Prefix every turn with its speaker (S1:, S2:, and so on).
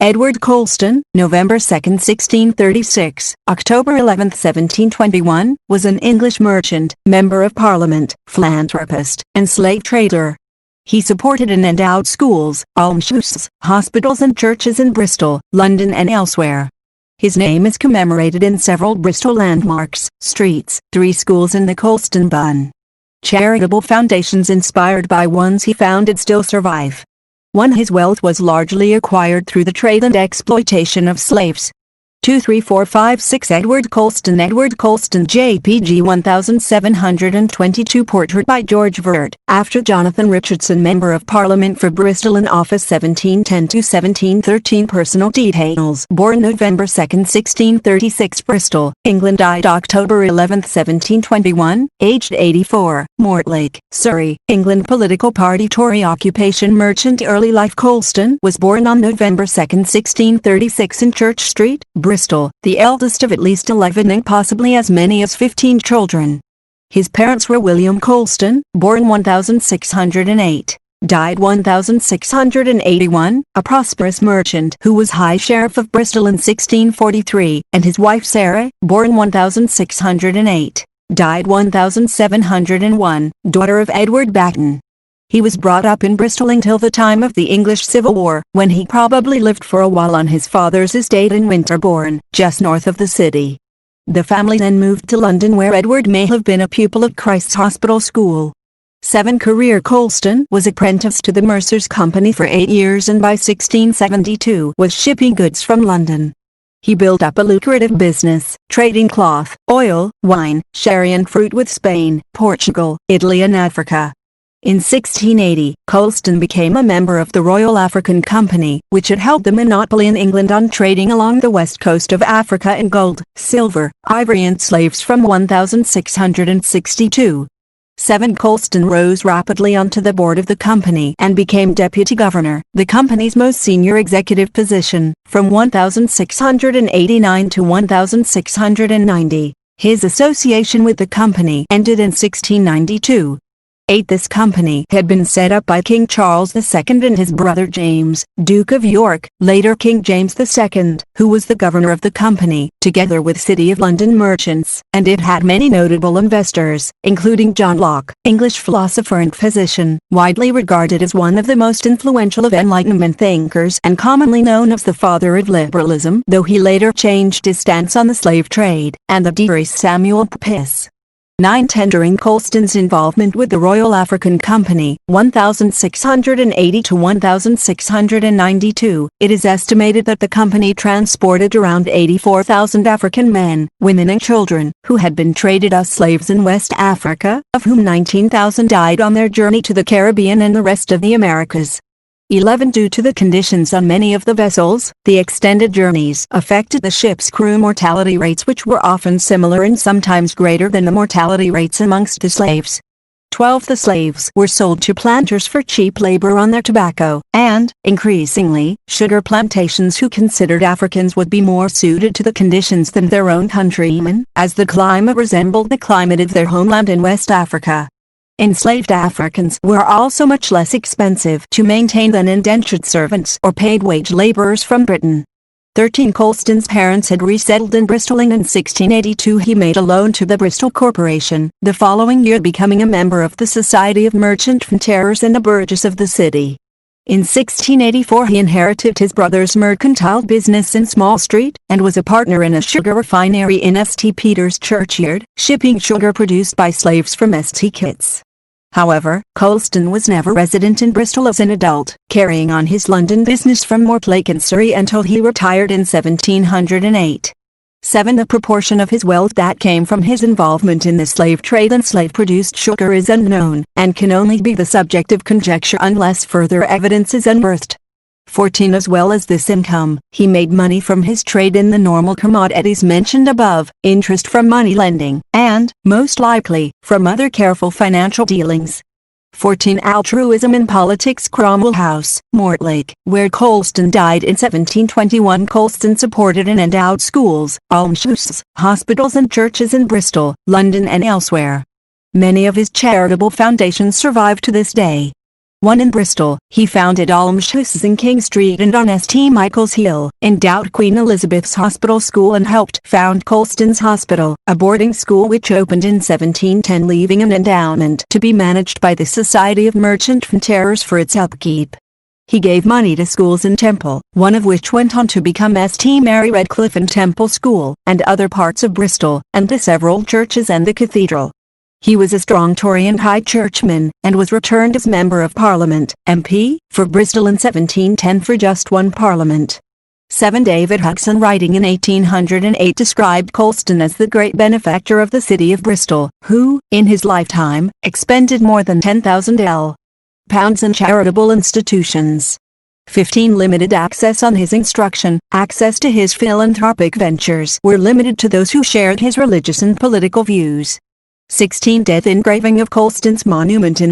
S1: Edward Colston, November 2, 1636, October 11, 1721, was an English merchant, member of Parliament, philanthropist, and slave trader. He supported and endowed schools, almshouses, hospitals and churches in Bristol, London and elsewhere. His name is commemorated in several Bristol landmarks, streets, 3 schools and the Colston Bun. Charitable foundations inspired by ones he founded still survive. His wealth was largely acquired through the trade and exploitation of slaves. 23456 Edward Colston JPG 1722 Portrait by George Vert, after Jonathan Richardson Member of Parliament for Bristol in office 1710–1713 Personal details Born November 2, 1636 Bristol, England Died October 11, 1721, aged 84, Mortlake, Surrey, England Political party Tory Occupation Merchant Early life Colston was born on November 2, 1636 in Church Street, Bristol, the eldest of at least 11 and possibly as many as 15 children. His parents were William Colston, born 1608, died 1681, a prosperous merchant who was High Sheriff of Bristol in 1643, and his wife Sarah, born 1608, died 1701, daughter of Edward Batten. He was brought up in Bristol until the time of the English Civil War, when he probably lived for a while on his father's estate in Winterbourne, just north of the city. The family then moved to London, where Edward may have been a pupil of Christ's Hospital School. Career Colston was apprenticed to the Mercer's Company for 8 years and by 1672 was shipping goods from London. He built up a lucrative business, trading cloth, oil, wine, sherry and fruit with Spain, Portugal, Italy and Africa. In 1680, Colston became a member of the Royal African Company, which had held the monopoly in England on trading along the west coast of Africa in gold, silver, ivory and slaves from 1662. Colston rose rapidly onto the board of the company and became deputy governor, the company's most senior executive position, from 1689 to 1690. His association with the company ended in 1692. This company had been set up by King Charles II and his brother James, Duke of York, later King James II, who was the governor of the company, together with City of London merchants, and it had many notable investors, including John Locke, English philosopher and physician, widely regarded as one of the most influential of Enlightenment thinkers and commonly known as the father of liberalism, though he later changed his stance on the slave trade, and the Dr. Samuel Pepys. During Colston's involvement with the Royal African Company, 1680 to 1692, it is estimated that the company transported around 84,000 African men, women and children, who had been traded as slaves in West Africa, of whom 19,000 died on their journey to the Caribbean and the rest of the Americas. Due to the conditions on many of the vessels, the extended journeys affected the ship's crew mortality rates, which were often similar and sometimes greater than the mortality rates amongst the slaves. The slaves were sold to planters for cheap labor on their tobacco, and, increasingly, sugar plantations who considered Africans would be more suited to the conditions than their own countrymen, as the climate resembled the climate of their homeland in West Africa. Enslaved Africans were also much less expensive to maintain than indentured servants or paid wage laborers from Britain. Colston's parents had resettled in Bristol, and in 1682 he made a loan to the Bristol Corporation, the following year becoming a member of the Society of Merchant Frontiers and a burgess of the city. In 1684 he inherited his brother's mercantile business in Small Street, and was a partner in a sugar refinery in St. Peter's Churchyard, shipping sugar produced by slaves from St. Kitts. However, Colston was never resident in Bristol as an adult, carrying on his London business from Mortlake in Surrey until he retired in 1708. The proportion of his wealth that came from his involvement in the slave trade and slave-produced sugar is unknown, and can only be the subject of conjecture unless further evidence is unearthed. As well as this income, he made money from his trade in the normal commodities mentioned above, interest from money lending, and, most likely, from other careful financial dealings. Altruism in politics. Cromwell House, Mortlake, where Colston died in 1721. Colston supported and endowed schools, almshouses, hospitals and churches in Bristol, London and elsewhere. Many of his charitable foundations survive to this day. One in Bristol, he founded almshouses in King Street and on St. Michael's Hill, endowed Queen Elizabeth's Hospital School and helped found Colston's Hospital, a boarding school which opened in 1710, leaving an endowment to be managed by the Society of Merchant Frontiers for its upkeep. He gave money to schools in Temple, one of which went on to become St. Mary Redcliffe and Temple School, and other parts of Bristol, and to several churches and the cathedral. He was a strong Tory and High Churchman, and was returned as Member of Parliament, MP, for Bristol in 1710 for just one Parliament. 7 David Hugson, writing in 1808, described Colston as the great benefactor of the city of Bristol, who, in his lifetime, expended more than £10,000 in charitable institutions. 15 Limited access on his instruction. Access to his philanthropic ventures were limited to those who shared his religious and political views. 16 Death engraving of Colston's monument in